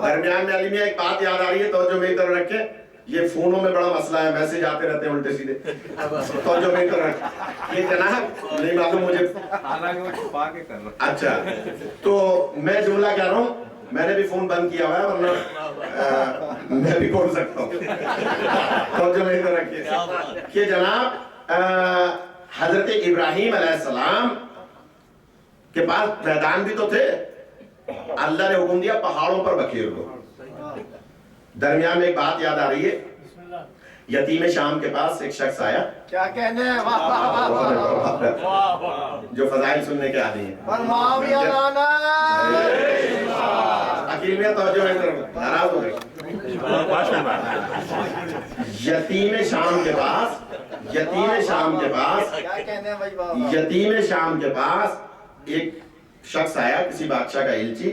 درمیان میں علی میاں ایک بات یاد آ رہی ہے، توجہ میری طرف رکھیں، یہ فونوں میں بڑا مسئلہ ہے، میسج آتے رہتے ہیں الٹے سیدھے، توجہ میری طرف رکھیں۔ یہ جناب نہیں معلوم مجھے، اچھا تو میں جملہ کہہ رہا ہوں، میں نے بھی فون بند کیا ہوا ہے ورنہ میں بھی کھول سکتا ہوں، توجہ میری طرف رکھیں کہ جناب حضرت ابراہیم علیہ السلام کے پاس میدان بھی تو تھے، اللہ نے حکم دیا پہاڑوں پر بکھیر دو۔ درمیان میں ایک بات یاد آ رہی ہے، یتیم شام کے پاس ایک شخص آیا، کیا کہنے ہیں، جو فضائل سننے کے عادی ہیں، فرماؤ یا نانا عقیل میں توجہ ہے، ناراض ہو گئی۔ یتیم شام کے پاس کیا کہنے ہیں بھائی بابا، یتیم شام کے پاس ایک شخص آیا، کسی بادشاہ کا ایلچی،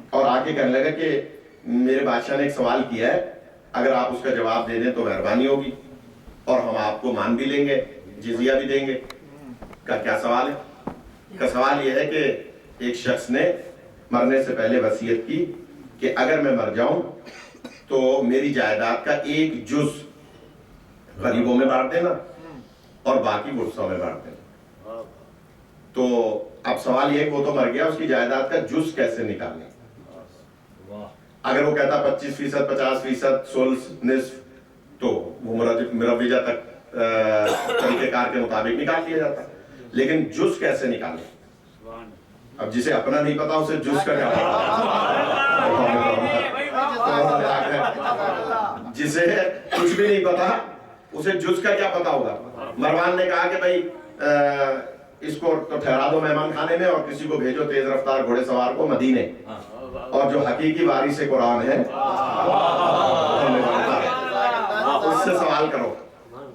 اور آگے کہنے لگا کہ میرے بادشاہ نے ایک سوال کیا ہے، اگر آپ اس کا جواب دے دیں تو مہربانی ہوگی اور ہم آپ کو مان بھی لیں گے، جزیہ بھی دیں گے۔ کا کیا سوال ہے؟ کا سوال یہ ہے کہ ایک شخص نے مرنے سے پہلے وصیت کی کہ اگر میں مر جاؤں تو میری جائیداد کا ایک جز غریبوں میں بانٹ دینا اور باقی ورثوں میں بانٹ دینا۔ تو اب سوال یہ ہے کہ وہ تو مر گیا، اس کی جائیداد کا جز کیسے نکالیں؟ اگر وہ کہتا 25%، 50%، ثلث، نصف، تو وہ مروجہ تک طریقہ کار کے مطابق نکال لیا جاتا، لیکن جز کیسے نکالیں؟ اب جسے اپنا نہیں پتا اسے جز کا کیا پتا، جسے کچھ بھی نہیں پتا اسے جز کا کیا پتا ہوگا۔ مروان نے کہا کہ بھائی اس کو تو ٹھہرا دو مہمان خانے میں اور کسی کو بھیجو تیز رفتار گھوڑے سوار کو مدینے، اور جو حقیقی وارث قرآن ہے اس سے سوال کرو۔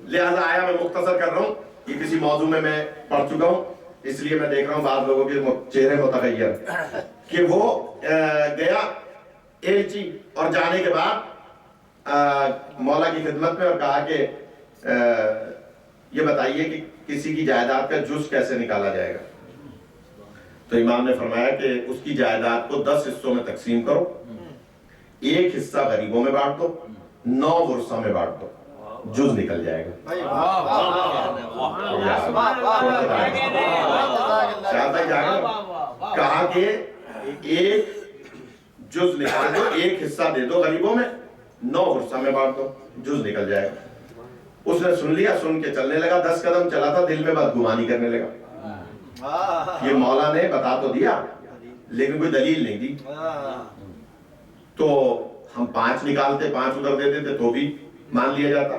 لہذا آیا میں مختصر کر رہا ہوں، یہ کسی موضوع میں پڑھ چکا ہوں، اس لیے میں دیکھ رہا ہوں بعض لوگوں کے چہرے متغیر، کہ وہ گیا ایلچی، اور جانے کے بعد مولا کی خدمت میں اور کہا کہ یہ بتائیے کہ کسی کی جائیداد کا جز کیسے نکالا جائے گا؟ تو امام نے فرمایا کہ اس کی جائیداد کو 10 حصوں میں تقسیم کرو، ایک حصہ غریبوں میں بانٹ دو، 9 ورثوں میں بانٹ دو، جز نکل جائے گا۔ کہا کہ ایک جز نکال دو، ایک حصہ دے دو غریبوں میں، 9 ورثوں میں بانٹ دو، جز نکل جائے گا۔ اس نے سن لیا، سن کے چلنے لگا، 10 قدم چلا تھا، دل میں بدگمانی کرنے لگا، یہ مولا نے بتا تو دیا لیکن کوئی دلیل نہیں دی، تو ہم 5 نکالتے، 5 ادھر دے دیتے تو بھی مان لیا جاتا،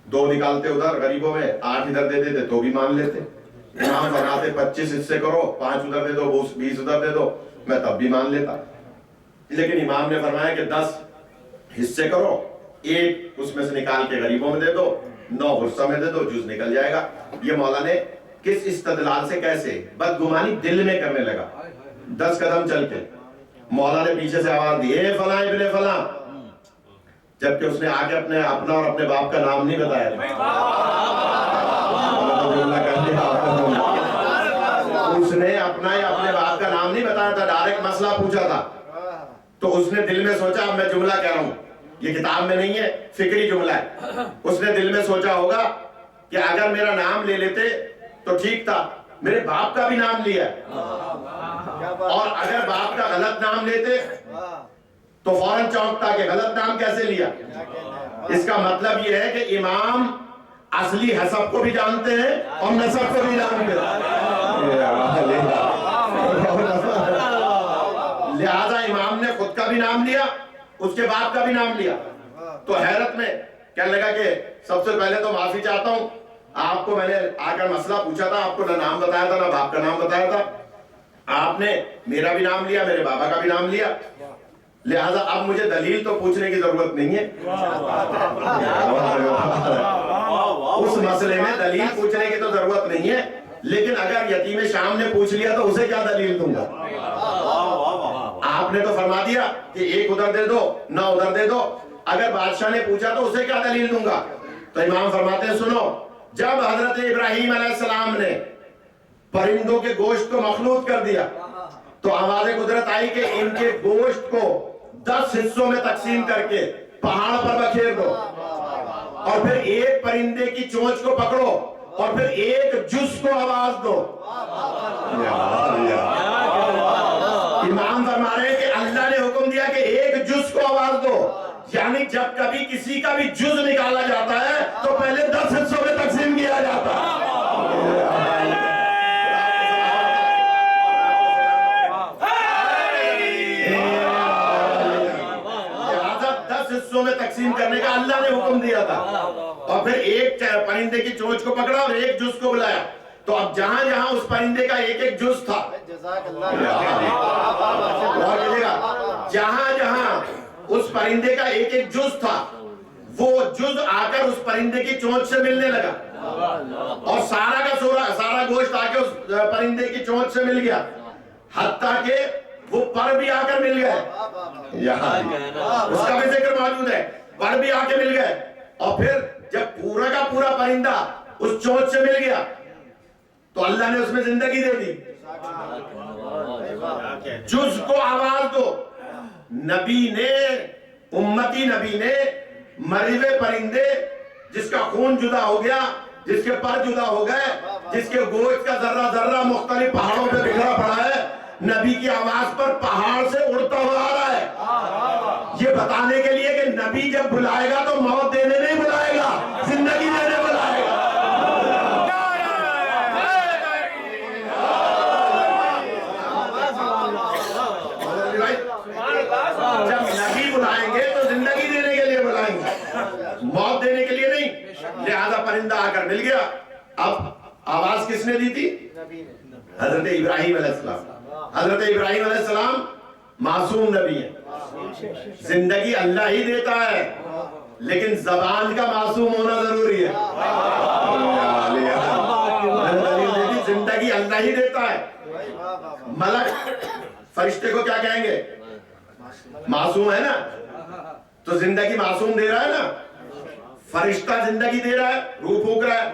2 نکالتے ادھر غریبوں میں، 8 ادھر دے دیتے تو بھی مان لیتے۔ امام فرماتے 25 حصے کرو، 5 ادھر دے دو، 20 ادھر دے دو، میں تب بھی مان لیتا، لیکن امام نے فرمایا کہ 10 حصے کرو، ایک اس میں سے نکال کے غریبوں میں دے دو، 9 ورثہ میں دے دو، جز نکل جائے گا۔ یہ مولا نے کس استدلال سے، کیسے بدگمانی دل میں کرنے لگا، 10 قدم چل کے مولا نے پیچھے سے آواز دی، اے فلاں ابن فلاں، جبکہ اس نے آگے اپنا اور اپنے باپ کا نام نہیں بتایا تھا، اس نے اپنا یا اپنے باپ کا نام نہیں بتایا تھا، ڈائریکٹ مسئلہ پوچھا تھا۔ تو اس نے دل میں سوچا، اب میں جملہ کہہ رہا ہوں، یہ کتاب میں نہیں ہے، فکری جملہ ہے، اس نے دل میں سوچا ہوگا کہ اگر میرا نام لے لیتے تو ٹھیک تھا، میرے باپ کا بھی نام لیا، اور اگر باپ کا غلط نام لیتے تو فوراً چونکتا کہ غلط نام کیسے لیا۔ اس کا مطلب یہ ہے کہ امام اصلی حسب کو بھی جانتے ہیں اور نسب کو بھی جانتے ہیں، لہذا امام نے خود کا بھی نام لیا، اس کے باپ کا بھی نام لیا۔ تو حیرت میں کہنے لگا کہ سب سے پہلے تو معافی چاہتا ہوں، آپ کو میں نے آ کر مسئلہ پوچھا تھا، آپ کو نہ نام بتایا تھا نہ باپ کا نام بتایا تھا، آپ نے میرا بھی نام لیا، میرے بابا کا بھی نام لیا، لہذا اب مجھے دلیل تو پوچھنے کی ضرورت نہیں ہے، اس مسئلے میں دلیل پوچھنے کی تو ضرورت نہیں ہے، لیکن اگر یتیم شام نے پوچھ لیا تو اسے کیا دلیل دوں گا؟ آپ نے تو فرما دیا کہ 1 ادھر دے دو، 9 ادھر دے دو، اگر بادشاہ نے پوچھا تو اسے کیا دلیل دوں گا؟ تو امام فرماتے ہیں سنو، جب حضرت ابراہیم علیہ السلام نے پرندوں کے گوشت کو مخلوط کر دیا تو آواز قدرت آئی کہ ان کے گوشت کو 10 حصوں میں تقسیم کر کے پہاڑ پر بکھیر دو، اور پھر ایک پرندے کی چونچ کو پکڑو اور پھر ایک جز کو آواز دو۔ امام فرما رہے ہیں کہ اللہ نے حکم دیا کہ ایک جز کو آواز دو، یعنی جب کبھی کسی کا بھی جز نکالا جاتا ہے تو پہلے 10 حصوں میں تقسیم کیا جاتا ہے۔ حصوں میں تقسیم کرنے کا اللہ نے حکم دیا تھا، اور پھر ایک پرندے کی چونچ کو پکڑا اور ایک جز کو بلایا۔ تو اب جہاں جہاں اس پرندے کا ایک ایک جز تھا، جہاں جہاں اس پرندے کا ایک ایک جز تھا، وہ جز آ کر اس پرندے کی چونچ سے ملنے لگا، اور سارا کا سارا گوشت آ کے اس پرندے کی چونچ سے مل گیا، حتیٰ کہ وہ پر بھی آ کر مل گئے، یہاں اس کا بھی ذکر موجود ہے، پر بھی آ کے مل گئے۔ اور پھر جب پورا کا پورا پرندہ اس چونچ سے مل گیا تو اللہ نے اس میں زندگی دے دی۔ جز کو آواز دو۔ نبی نے، امتی نبی نے مرے ہوئے پرندے جس کا خون جدا ہو گیا، جس کے پر جدا ہو گئے، جس کے گوشت کا ذرہ ذرہ مختلف پہاڑوں پہ بکھرا پڑا ہے، نبی کی آواز پر پہاڑ سے اڑتا ہوا آ رہا ہے، یہ بتانے کے لیے کہ نبی جب بلائے گا تو موت دینے نہیں بلائے گا، زندگی دینے بلائے گا۔ جب نبی بلائیں گے تو زندگی دینے کے لیے بلائیں گے، موت دینے کے لیے نہیں۔ لہذا پرندہ آ کر مل گیا۔ اب آواز کس نے دی تھی؟ حضرت ابراہیم علیہ السلام۔ حضرت ابراہیم علیہ السلام معصوم نبی ہیں، زندگی اللہ ہی دیتا ہے لیکن زبان کا معصوم ہونا ضروری ہے۔ زندگی اللہ ہی دیتا ہے۔ ملک فرشتے کو کیا کہیں گے؟ معصوم ہے نا، تو زندگی معصوم دے رہا ہے نا، فرشتہ زندگی دے رہا ہے، روح پھونک رہا ہے۔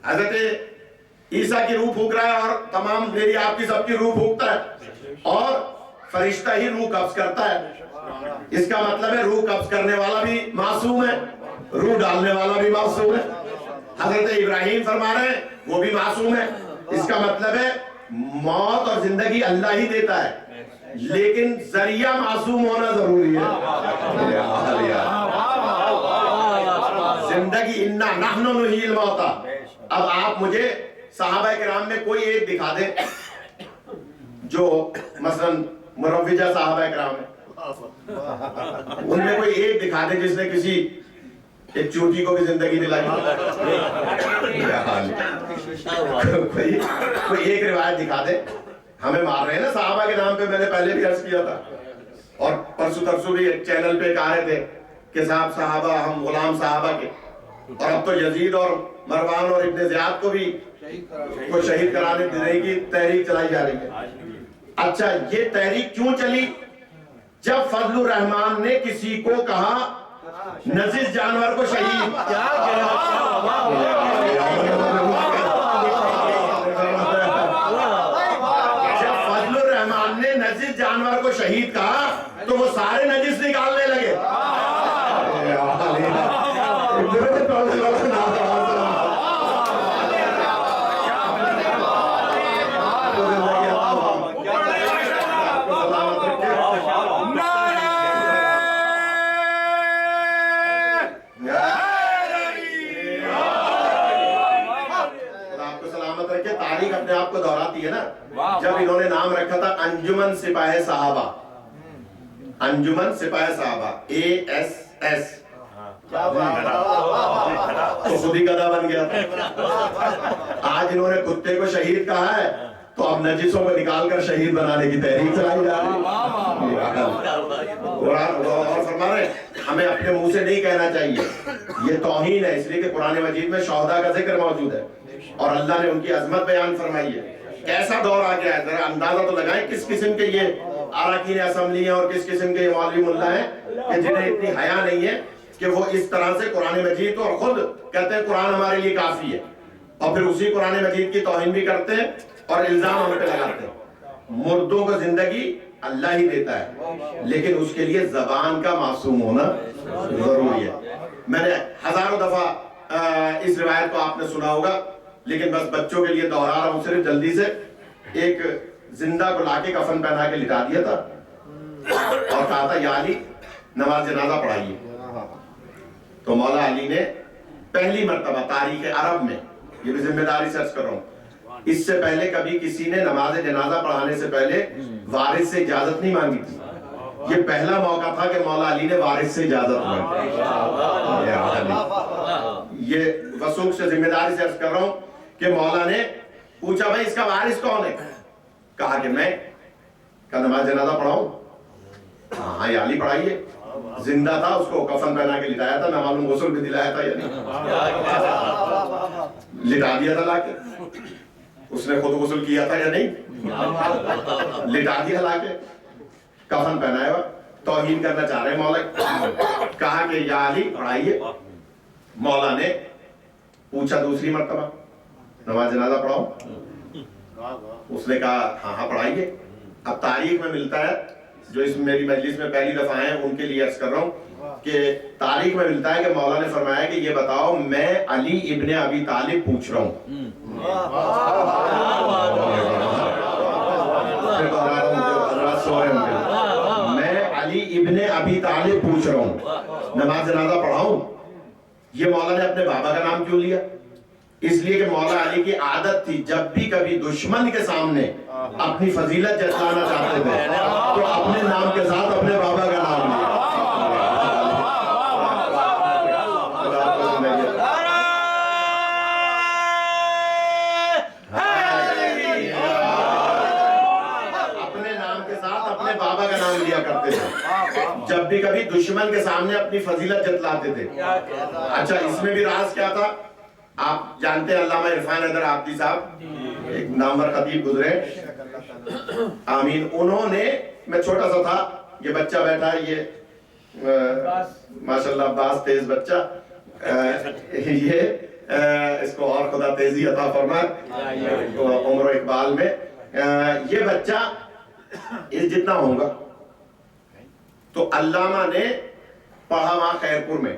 حضرت عیسیٰ کی روح پھونک رہا ہے اور تمام میری آپ کی سب کی روح پھونکتا ہے، اور فرشتہ ہی روح قبض کرتا ہے۔ اس کا مطلب ہے روح قبض کرنے والا بھی معصوم ہے، روح ڈالنے والا بھی معصوم ہے۔ حضرت ابراہیم فرما رہے ہیں وہ بھی معصوم ہے۔ اس کا مطلب ہے موت اور زندگی اللہ ہی دیتا ہے لیکن ذریعہ معصوم ہونا ضروری ہے۔ زندگی انا نحن نحیی الموتى۔ اب آپ مجھے صحابہ کرام میں کوئی ایک دکھا دیں جو مثلا مروجہ صحابہ کرام ہے، ان میں کوئی ایک دکھا دیں جس نے کسی ایک چوٹی کو بھی زندگی دلائی۔ کوئی ایک روایت دکھا دے۔ ہمیں مار رہے ہیں نا صحابہ کے نام پہ، میں نے پہلے بھی عرض کیا تھا، اور پرسوں ترسوں بھی ایک چینل پہ کہا رہے تھے کہ صاحب صحابہ ہم غلام صحابہ کے، اور اب تو یزید اور مروان اور ابن زیاد کو بھی کو شہید کرانے دینے کی تحریک چلائی جا رہی ہے۔ اچھا یہ تحریک کیوں چلی؟ جب فضل الرحمان نے کسی کو کہا نجس جانور کو شہید، جب فضل الرحمان نے نجس جانور کو شہید کہا تو وہ سارے نجس نکالنے لگے۔ تاریخ اپنے آپ کو دہراتی ہے نا۔ جب انہوں نے نام رکھا تھا انجمن سپاہ صحابہ، انجمن سپاہ صحابہ ASS، تو خود ہی گدھا بن گیا تھا۔ آج انہوں نے کتے کو شہید کہا ہے تو اب نجسوں کو نکال کر شہید بنانے کی تحریک چلائی جا رہی ہے۔ اور فرما رہے ہمیں اپنے منہ سے نہیں کہنا چاہیے، یہ توہین ہے، اس لیے کہ قرآن مجید میں شہداء کا ذکر موجود ہے اور اللہ نے ان کی عظمت بیان فرمائی ہے۔ کیسا دور آ گیا ہے، ذرا اندازہ تو لگائیں کس قسم کے یہ اراکین اسمبلی ہیں اور کس قسم کے یہ مولوی ملا ہیں کہ جنہیں اتنی حیا نہیں ہے کہ وہ اس طرح سے قرآن مجید کو، اور خود کہتے ہیں قرآن ہمارے لیے کافی ہے، اور پھر اسی قرآن مجید کی توہین بھی کرتے ہیں اور الزام ہم پہ لگاتے ہیں۔ مردوں کو زندگی اللہ ہی دیتا ہے، لیکن اس کے لیے زبان کا معصوم ہونا ضروری ہے۔ میں نے ہزاروں دفعہ اس روایت کو آپ نے سنا ہوگا، لیکن بس بچوں کے لیے دوہرا رہا ہوں صرف جلدی سے۔ ایک زندہ کو لا کے کفن پہنا کے لٹا دیا تھا اور کہا تھا یا علی نماز جنازہ پڑھائیے۔ تو مولا علی نے پہلی مرتبہ تاریخ عرب میں، یہ بھی ذمہ داری سے عرض کر رہا ہوں، اس سے پہلے کبھی کسی نے نماز جنازہ پڑھانے سے پہلے وارث سے اجازت نہیں مانگی تھی۔ یہ پہلا موقع تھا کہ مولا علی نے وارث سے اجازت مانگی۔ یہ وثوق سے ذمہ داری سے عرض کر رہا ہوں کہ مولا نے پوچھا بھائی اس کا وارث کون ہے؟ کہا کہ میں، کہا نماز جنازہ پڑھاؤں؟ ہاں یا علی پڑھائیے۔ زندہ تھا، اس کو کفن پہنا کے لٹایا تھا، نہ معلوم غسل بھی دلایا تھا یا نہیں، لٹا دیا تھا لا کے۔ اس نے خود غسل کیا تھا یا نہیں، لٹا دیا لا کے، کفن پہنایا ہوا۔ توہین کرنا چاہ رہے ہیں مولا، کہا کہ یا علی پڑھائیے۔ مولا نے پوچھا دوسری مرتبہ نماز جنازہ پڑھاؤ؟ اس نے کہا ہاں ہاں پڑھائیے۔ اب تاریخ میں ملتا ہے، جو اس میری مجلس میں پہلی دفعہ ہیں ان کے لیے عرض کر رہا ہوں کہ تاریخ میں ملتا ہے کہ مولا نے فرمایا کہ یہ بتاؤ میں علی ابن ابی طالب پوچھ رہا ہوں۔ میں علی ابن ابی طالب پوچھ رہا ہوں نماز جنازہ پڑھاؤں؟ یہ مولا نے اپنے بابا کا نام کیوں لیا؟ اس لیے کہ مولا علی کی عادت تھی جب بھی کبھی دشمن کے سامنے اپنی فضیلت جتلانا چاہتے تھے تو اپنے نام کے ساتھ اپنے بابا کا نام لیا۔ اپنے نام کے ساتھ اپنے بابا کا نام لیا کرتے تھے جب بھی کبھی دشمن کے سامنے اپنی فضیلت جتلاتے تھے۔ اچھا اس میں بھی راز کیا تھا؟ آپ جانتے ہیں علامہ عرفان حیدر آبدی صاحب ایک نامور خطیب گزرے، آمین، انہوں نے، میں چھوٹا سا تھا، یہ بچہ بیٹھا ہے، یہ ماشاءاللہ عباس تیز بچہ، یہ اس کو اور خدا تیزی عطا فرمائے عمر و اقبال میں، یہ بچہ اس جتنا ہوگا۔ تو علامہ نے پڑھا وہاں خیرپور میں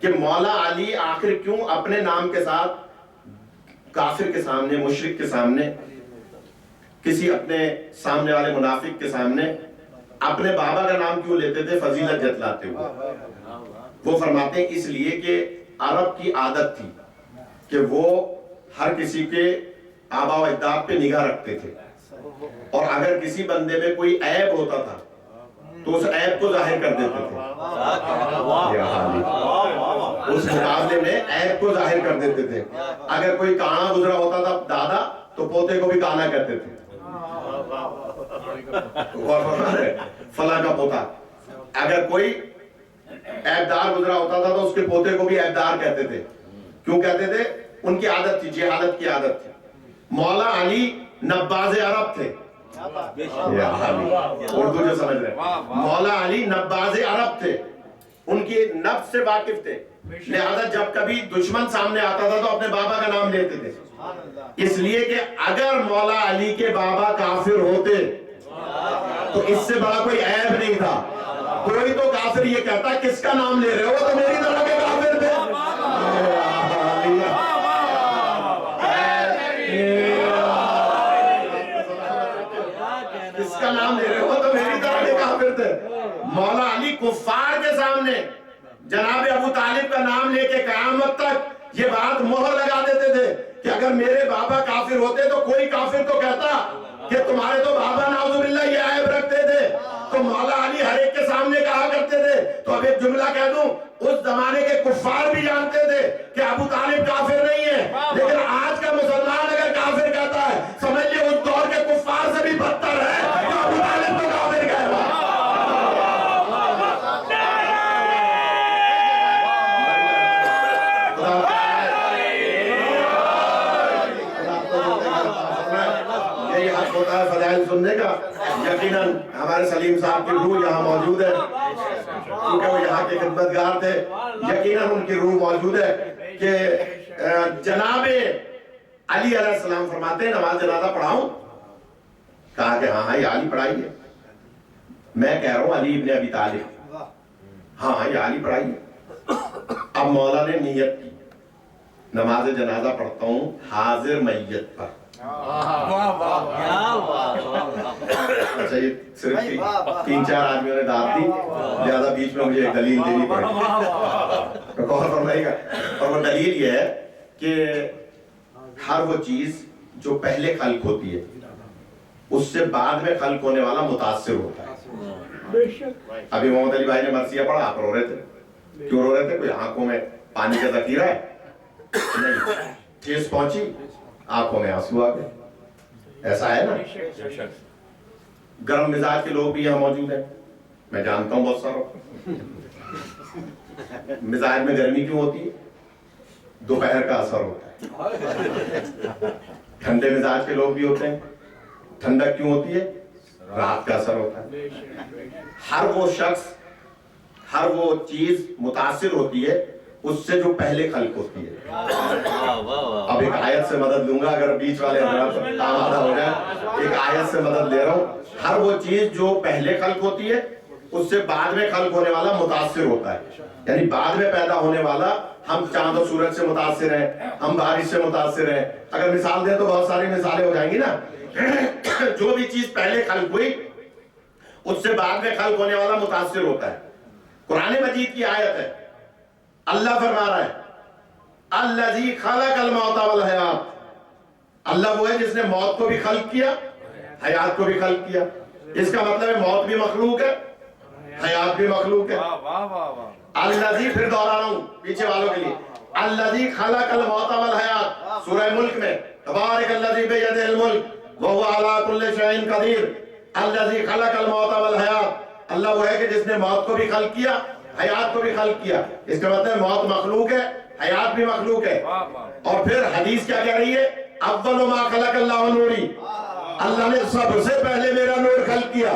کہ مولا علی آخر کیوں اپنے نام کے ساتھ کافر کے سامنے، مشرک کے سامنے، کسی اپنے سامنے والے منافق کے سامنے اپنے بابا کا نام کیوں لیتے تھے فضیلت جتلاتے ہوئے؟ وہ فرماتے ہیں اس لیے کہ عرب کی عادت تھی کہ وہ ہر کسی کے آبا و اجداد پہ نگاہ رکھتے تھے، اور اگر کسی بندے میں کوئی عیب ہوتا تھا تو اس عیب کو ظاہر کر دیتے تھے۔ اس مقابلے میں عیب کو ظاہر کر دیتے تھے۔ اگر کوئی کانا گزرا ہوتا تھا دادا تو پوتے کو بھی کانا کہتے تھے، فلاں کا پوتا۔ اگر کوئی عیبدار گزرا ہوتا تھا تو اس کے پوتے کو بھی عیبدار کہتے تھے۔ کیوں کہتے تھے؟ ان کی عادت تھی، جہالت کی عادت تھی۔ مولا علی نباز عرب تھے، اردو جو سمجھ رہے ہیں، مولا علی نباز عرب تھے، ان کی نفس سے واقف تھے، لہذا جب کبھی دشمن سامنے آتا تھا تو اپنے بابا کا نام لیتے تھے، اس لیے کہ اگر مولا علی کے بابا کافر ہوتے تو اس سے بڑا کوئی عیب نہیں تھا۔ کوئی تو کافر یہ کہتا کس کا نام لے رہے ہو، تو میری طرح کے کافر تھے۔ کس کا نام لے رہے ہو تو میری طرح کے کافر تھے۔ مولا علی کفار کے سامنے جناب ابو طالب کا نام لے کے قیامت تک یہ بات مہر لگا دیتے تھے کہ اگر میرے بابا کافر ہوتے تو کوئی کافر تو کہتا کہ تمہارے تو بابا نعوذ باللہ یہ عیب رکھتے تھے، تو مولا علی ہر ایک کے سامنے کہا کرتے تھے۔ تو اب ایک جملہ کہہ دوں، اس زمانے کے کفار بھی جانتے تھے کہ ابو طالب کافر نہیں ہے، لیکن آج کا مسلمان اگر کافر کہتا ہے سمجھ لیے اس دور کے کفار سے بھی بدتر ہے، تو ابو طالب کو کافر کہہ رہا ہے۔ یہی حق ہوتا ہے فضائل سننے کا۔ یقیناً ہمارے سلیم صاحب کی روح یہاں موجود ہے کیونکہ وہ یہاں کے خدمتگار تھے، یقیناً ان کی روح موجود ہے کہ جناب علی علیہ السلام فرماتے ہیں نماز جنازہ پڑھاؤں؟ کہا کہ ہاں یہ علی پڑھائیے. میں کہہ رہا ہوں علی ابن ابی طالب, ہاں یہ علی پڑھائیے. اب مولا نے نیت کی, نماز جنازہ پڑھتا ہوں حاضر میت پر. اچھا یہ صرف 3-4 آدمیوں نے دعوت دی, لہذا بیچ میں مجھے ایک دلیل دینی پڑی. غور فرمائیے گا. اور وہ دلیل یہ ہے کہ ہر وہ چیز جو پہلے خلق ہوتی ہے اس سے بعد میں خلق ہونے والا متاثر ہوتا ہے. ابھی محمد علی بھائی نے مرثیہ پڑھا, آپ رو رہے تھے. کیوں رو رہے تھے؟ کوئی آنکھوں میں پانی کا ذخیرہ ہے؟ نہیں. ٹھیس پہنچی, آنکھوں میں آنسو آ گئے. ایسا ہے نا. گرم مزاج کے لوگ بھی یہاں موجود ہیں, میں جانتا ہوں بہت ساروں. مزاج میں گرمی کیوں ہوتی ہے؟ دوپہر کا اثر ہوتا ہے. ٹھنڈے مزاج کے لوگ بھی ہوتے ہیں, ٹھنڈک کیوں ہوتی ہے؟ رات کا اثر ہوتا ہے. ہر وہ شخص, ہر وہ چیز متاثر ہوتی ہے اس سے جو پہلے خلق ہوتی ہے. اب ایک آیت سے مدد لوں گا, اگر بیچ والے حضرات آمادہ ہو جائیں. ایک آیت سے مدد لے رہا ہوں. ہر وہ چیز جو پہلے خلق ہوتی ہے اس سے بعد میں خلق ہونے والا متاثر ہوتا ہے. یعنی بعد میں پیدا ہونے والا, ہم چاند و سورج سے متاثر ہیں, ہم بارش سے متاثر ہیں. اگر مثال دیں تو بہت ساری مثالیں ہو جائیں گی نا. جو بھی چیز پہلے خلق ہوئی اس سے بعد میں خلق ہونے والا متاثر ہوتا ہے. قرآن مجید کی آیت ہے, اللہ فرما رہا ہے الذی خلق الموت والحیات. اللہ وہ ہے جس نے موت کو بھی خلق کیا, حیات کو بھی خلق کیا. اس کا مطلب ہے موت بھی مخلوق ہے, حیات بھی مخلوق ہے. الذی, پھر دوہرا رہا ہوں پیچھے والوں کے لیے, الذی خلق الموت والحیات. سورہ ملک میں تبارک الذی بیدہ الملک وہو علی کل شیء قدیر. الذی خلق الموت والحیات. اللہ وہ ہے کہ جس نے موت کو بھی خلق کیا, حیات کو بھی خلق کیا. اس کا مطلب موت مخلوق ہے, حیات بھی مخلوق ہے. اور پھر حدیث کیا کہہ رہی ہے؟ اول ما خلق اللہ نوری. اللہ نے سب سے پہلے میرا نور خلق کیا.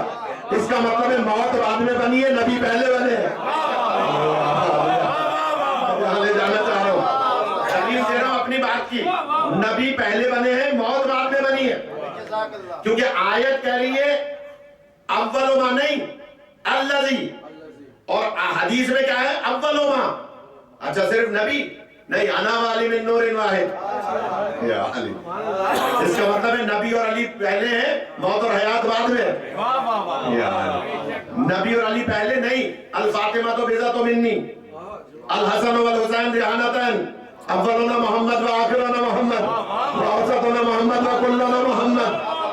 اس کا مطلب ہے موت بعد میں بنی ہے, نبی پہلے بنے ہیں. لے جانا چاہ رہا ہوں, دلیل دے رہا ہوں اپنی بات کی. نبی پہلے بنے ہیں, موت بعد میں بنی ہے. کیونکہ آیت کہہ رہی ہے اول ما, نہیں الذی. اور حدیث میں کیا ہے؟ اول ما. اچھا صرف نبی نہیں, انا والی من نور واحد یا علی. اس کا مطلب ہے نبی اور علی پہلے ہیں, موت اور حیات بعد میں. یا نبی اور علی پہلے نہیں. الفاطمہ تو بیضہ تو منی, الحسن والحسین ریحانتین, اولنا محمد و آخرنا محمد و اوسطنا محمد و کلنا محمد.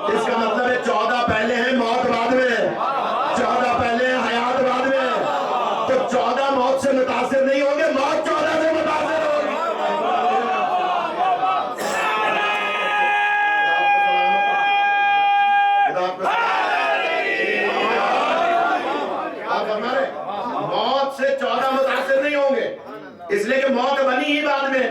اس کا مطلب ہے 14 پہلے ہیں, موت بعد میں ہے. 14 پہلے ہیں, حیات بعد میں ہے. تو 14 موت سے متاثر نہیں ہوں گے, موت 14 سے متاثر ہوگی. موت سے 14 متاثر نہیں ہوں گے, اس لیے کہ موت بنی ہی بعد میں.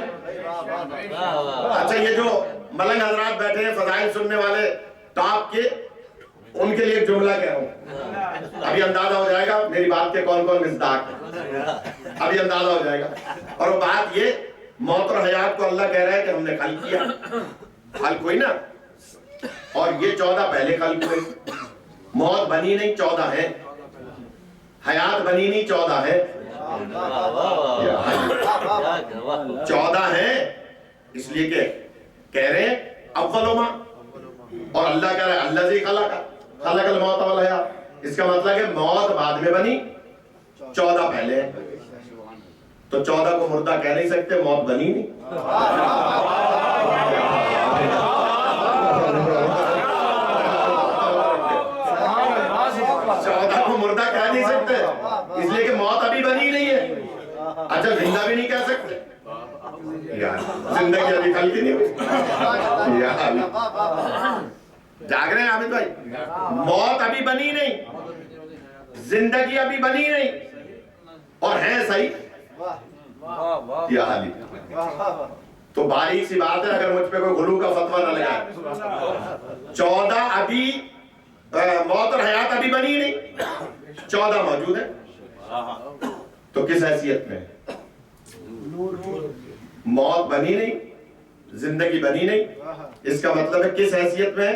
اچھا یہ جو ملنگ حضرات بیٹھے ہیں فضائل سننے والے ٹاپ کے, ان کے لیے ایک جملہ کہہ رہا ہوں. ابھی اندازہ ہو جائے گا میری بات کے کون کون مصداق ہیں, ابھی اندازہ ہو جائے گا. اور وہ بات یہ, موت اور حیات کو اللہ کہہ رہا ہے کہ ہم نے خلق کیا, خلق ہوئی نا. اور یہ 14 پہلے خلق ہوئے. موت بنی نہیں, 14 ہے. حیات بنی نہیں, 14 ہے. 14 ہے, اس لیے کہ کہہ رہے ہیں اول ما. اور اللہ کہہ رہا ہے الذی خلق الموت والحیات. اس کا مطلب ہے موت بعد میں بنی, 14 پہلے ہے. تو 14 کو مردہ کہہ نہیں سکتے, موت بنی نہیں. 14 کو مردہ کہہ نہیں سکتے, اس لیے کہ موت ابھی بنی نہیں ہے. اچھا زندہ بھی نہیں کہہ سکتے, یار زندگی ابھی خلق ہی نہیں ہوئی. جاگ رہے ہیں عابد بھائی؟ موت ابھی بنی نہیں, زندگی ابھی بنی نہیں, اور ہیں صحیح. یا علی تو باریک سی بات ہے, اگر مجھ پہ کوئی غلو کا فتویٰ نہ لگائے. 14 ابھی موت اور حیات ابھی بنی نہیں, 14 موجود ہے. تو کس حیثیت میں؟ موت بنی نہیں, زندگی بنی نہیں. اس کا مطلب ہے کس حیثیت میں ہے؟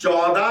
14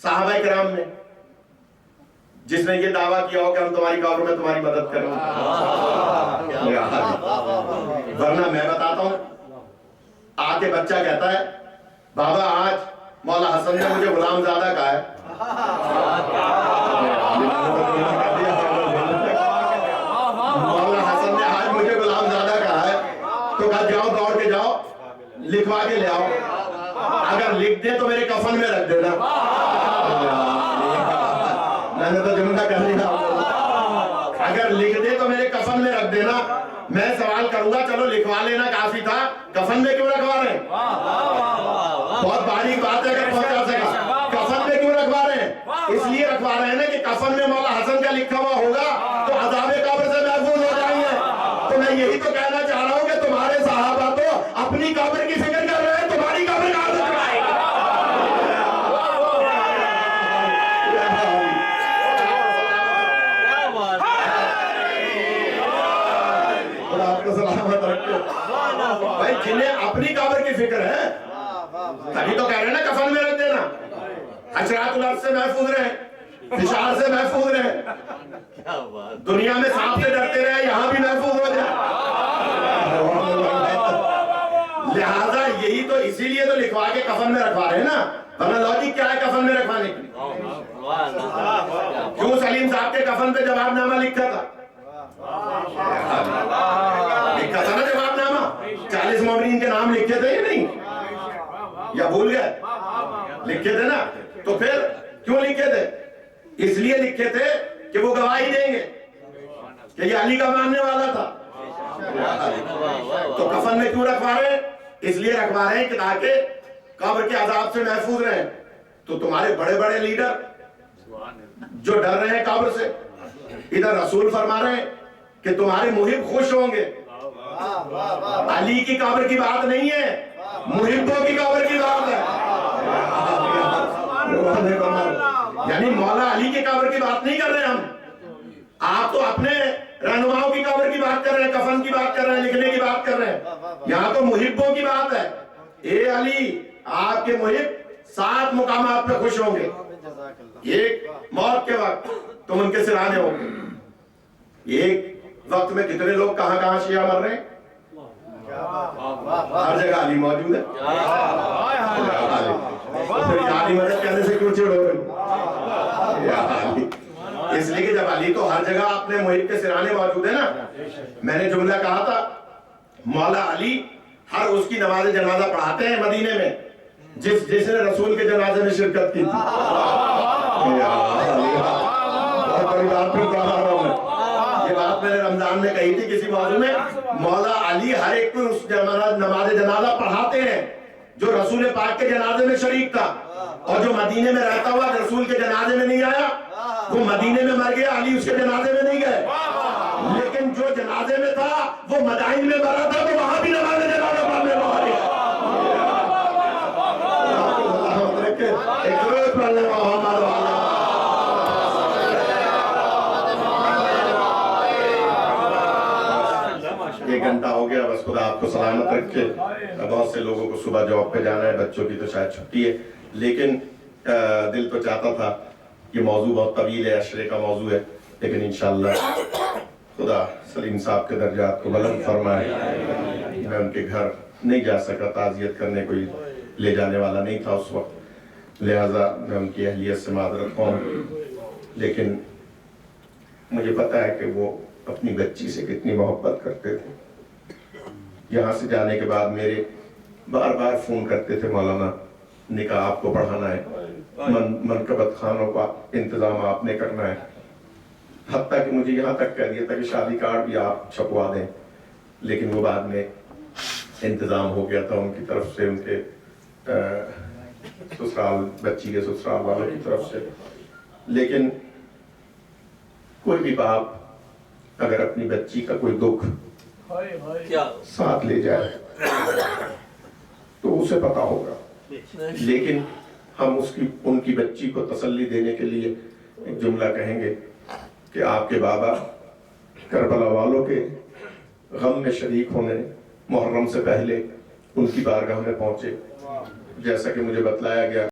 صحابہ کرام میں جس نے یہ دعویٰ کیا ہو کہ ہم تمہاری قبر میں تمہاری مدد کریں؟ ورنہ میں بتاتا ہوں، آ کے بچہ کہتا ہے بابا آج مولا حسن نے مجھے غلام زادہ کہا ہے، مولا حسن نے آج مجھے غلام زادہ کہا ہے، تو کہا جاؤ دوڑ کے جاؤ لکھوا کے لے آؤ، اگر لکھ دے تو میرے کفن میں رکھ دینا۔ میں نے تو جملہ کر لیا، اگر لکھ دے تو میرے کفن میں رکھ دینا۔ میں سوال کروں گا چلو لکھوا لینا کافی تھا، کفن میں کیوں رکھوا رہے ہیں؟ بہت باریک بات ہے اگر پہنچا سکا، کفن میں کیوں رکھوا رہے ہیں؟ اس لیے رکھوا رہے ہیں نا کہ کفن میں مولا حسن کا لکھا ہوا ہوگا تو عذاب قبر سے محفوظ ہو جائیں گے۔ تو میں یہی تو کہنا چاہ رہا ہوں کہ تمہارے صحابہ تو اپنی قبر کی فکر کر رہے ہیں، تمہاری قبر کہاں سے چھڑائے گا؟ سلامت رکھو بھائی، جنہیں اپنی قبر کی فکر ہے تبھی تو کہہ رہے ہیں نا کفن میں رکھ دینا، حشرات الارض سے محفوظ رہے، فشار سے محفوظ رہے، دنیا میں سانپ سے ڈرتے رہے، یہاں بھی محفوظ ہو جائے۔ لہذا یہی تو اسی لیے تو لکھوا کے کفن میں رکھوا رہے ہیں نا، ورنہ لاجک کیا ہے کفن میں رکھوانے کی؟ کیوں سلیم صاحب کے کفن پہ جواب نامہ لکھا تھا؟ لکھا تھا نا جواب نامہ، 40 مومنین کے نام لکھے تھے یا نہیں؟ یا بھول گئے؟ لکھے تھے نا، تو پھر کیوں لکھے تھے؟ اس لیے لکھے تھے کہ وہ گواہی دیں گے کہ یہ علی کا ماننے والا تھا۔ تو کفن میں کیوں رکھوا رہے ہیں؟ اس لیے رکھوا رہے ہیں کہ تاکہ قبر کے عذاب سے محفوظ رہیں۔ تو تمہارے بڑے بڑے لیڈر جو ڈر رہے ہیں قبر سے، ادھر رسول فرما رہے ہیں کہ تمہارے محب خوش ہوں گے۔ علی کی قبر کی بات نہیں ہے، محبوں کی قبر کی بات ہے۔ یعنی مولا علی کی قبر کی بات نہیں کر رہے ہم، آپ تو اپنے رہنماؤں کی قبر کی بات کر رہے ہیں، کفن کی بات کر رہے ہیں، لکھنے کی بات کر رہے ہیں۔ یہاں تو محبوں کی بات ہے۔ اے علی، آپ کے محب 7 مقامات پہ خوش ہوں گے۔ ایک موت کے وقت تم ان کے سرانے ہوں گے۔ ایک وقت میں کتنے لوگ کہاں کہاں شیعہ مر رہے ہیں؟ ہر جگہ علی موجود ہے۔ پھر علی مدد کہنے سے کیوں چڑ ہو رہے؟ اس لیے کہ جب علی تو ہر جگہ اپنے محب کے سرانے موجود ہے نا، میں نے جملہ کہا تھا مولا علی ہر اس کی نماز جنازہ پڑھاتے ہیں مدینے میں جس نے رسول کے جنازے میں شرکت کی تھی۔ بہت بڑی بات پھر کہا رہا ہوں میں، یہ بات میں نے رمضان میں کہی تھی کسی موضوع میں، مولا علی ہر ایک کو اس نماز جنازہ پڑھاتے ہیں جو رسول پاک کے جنازے میں شریک تھا، اور جو مدینے میں رہتا ہوا رسول کے جنازے میں نہیں آیا وہ مدینے میں مر گیا، علی اس کے جنازے میں نہیں گئے۔ لیکن جو جنازے میں تھا وہ مدائن میں مرا تھا تو وہاں بھی نماز جنازہ پڑھنے کو آ گیا۔ ایک درود پڑھنے محمد والا۔ ایک گھنٹہ ہو گیا، بس خدا آپ کو سلامت رکھے۔ بہت سے لوگوں کو صبح جاب پہ جانا ہے، بچوں کی تو شاید چھٹی ہے، لیکن دل تو چاہتا تھا، یہ موضوع بہت طویل ہے، عشرے کا موضوع ہے، لیکن انشاءاللہ خدا سلیم صاحب کے درجات کو بلند فرمائے۔ میں ان کے گھر نہیں جا سکا، تعزیت کرنے کوئی لے جانے والا نہیں تھا اس وقت، لہٰذا میں ان کی اہلیت سے معذرت خواہ ہوں، لیکن مجھے پتا ہے کہ وہ اپنی بچی سے کتنی محبت کرتے تھے۔ یہاں سے جانے کے بعد میرے بار بار فون کرتے تھے، مولانا نکاح آپ کو پڑھانا ہے، منقبت خانوں کا انتظام آپ نے کرنا ہے، حتیٰ کہ مجھے یہاں تک کہہ دیا تھا کہ شادی کارڈ بھی آپ چھپوا دیں، لیکن وہ بعد میں انتظام ہو گیا تھا ان کی طرف سے، ان کے سسرال، بچی کے سسرال والوں کی طرف سے۔ لیکن کوئی بھی باپ اگر اپنی بچی کا کوئی دکھ ساتھ لے جائے تو اسے پتا ہوگا، لیکن ہم ان کی بچی کو تسلی دینے کے لیے ایک جملہ کہیں گے کہ آپ کے بابا کربلا والوں کے غم میں شریک ہونے محرم سے پہلے ان کی بارگاہ میں پہنچے، جیسا کہ مجھے بتلایا گیا